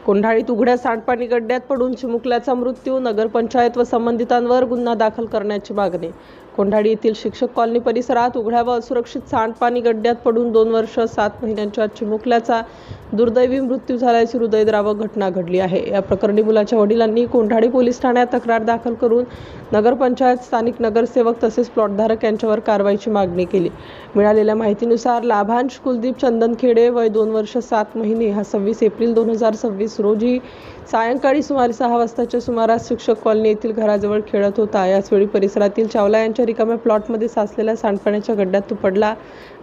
कोंढाळीत उघड्या सांडपाणी गड्ड्यात पडून चिमुकल्याचा मृत्यू, नगरपंचायत व संबंधितांवर गुन्हा दाखल करण्याची मागणी। कोंढाळी येथील शिक्षक कॉलनी परिसरात उघड्या व असुरक्षित सांडपाणी गड्ड्यात पडून 2 वर्ष 7 महिन्यांच्या चिमुकल्याचा दुर्दैवी मृत्यू झाल्याची हृदयद्रावक घटना घडली आहे। या प्रकरणी मुलाच्या वडिलांनी कोंढाळी पोलीस ठाण्यात तक्रार दाखल करून नगरपंचायत, स्थानिक नगरसेवक तसेच प्लॉटधारक यांच्यावर कारवाईची मागणी केली। मिळालेल्या माहितीनुसार लाभांश कुलदीप चंदनखेडे, वय 2 वर्ष 7 महिने, हा 26 एप्रिल 2026 रोजी सायंकाळी सुमारे 6 वाजताच्या सुमारास शिक्षक कॉलनी येथील घराजवळ खेळत होता। याचवेळी परिसरातील चावला यांच्या रिकाम्या प्लॉटमध्ये साचलेल्या सांडपाण्याच्या गड्ड्यात तो पडला।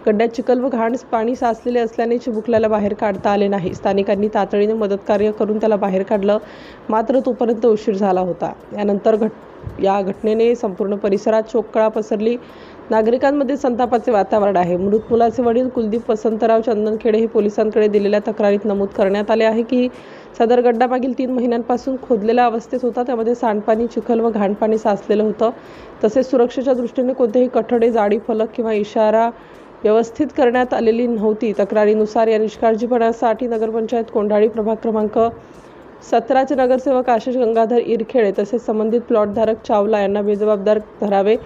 गड्ड्यात चिखल व घाण पाणी साचलेले असल्याने चिमुकल्याला बाहेर काढता आले नाही। स्थानिकांनी तातडीने मदत कार्य करून त्याला बाहेर काढलं, मात्र तोपर्यंत उशीर झाला होता। यानंतर या घटनेने संपूर्ण परिसरात शोककळा पसरली। नागरिकांमध्ये संतापाचे वातावरण आहे। मृत मुलाचे वडील कुलदीप वसंतराव चंदनखेडे हे पोलिसांकडे दिलेल्या तक्रारीत नमूद करण्यात आले आहे की सदर गड्डा मागील 3 महिन्यांपासून खोदलेल्या अवस्थेत होता। त्यामध्ये सांडपाणी, चिखल व घाणपाणी साचलेलं होतं। तसेच सुरक्षेच्या दृष्टीने कोणतेही कठडे, जाडी, फलक किंवा इशारा व्यवस्थित करण्यात आलेली नव्हती। तक्रारीनुसार या निष्काळजीपणासाठी नगरपंचायत कोंढाळी प्रभाग क्रमांक 17चे नगरसेवक आशिष गंगाधर इरखेडे तसेच संबंधित प्लॉटधारक चावला यांना बेजबाबदार धरावे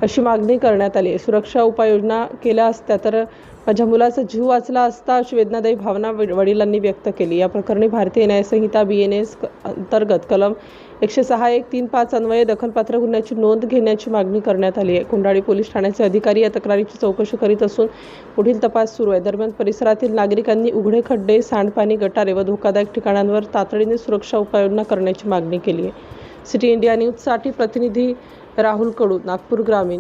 अशी मागणी करण्यात आली। सुरक्षा उपाययोजना केल्या असत्या तर माझ्या मुलाचा जीव वाचला असता अशी वेदनादायी भावना वडिलांनी व्यक्त केली। या प्रकरणी भारतीय न्याय संहिता BNS अंतर्गत कलम 106.135 अन्वये दखलपात्र गुन्ह्याची नोंद घेण्याची मागणी करण्यात आली आहे। कोंढाळी पोलीस ठाण्याचे अधिकारी या तक्रारीची चौकशी करीत असून पुढील तपास सुरू आहे। दरम्यान परिसरातील नागरिकांनी उघडे खड्डे, सांडपाणी, गटारे व धोकादायक ठिकाणांवर तातडीने सुरक्षा उपाययोजना करण्याची मागणी केली आहे। सिटी इंडिया न्यूजसाठी प्रतिनिधी राहुल कडू, नागपूर ग्रामीण।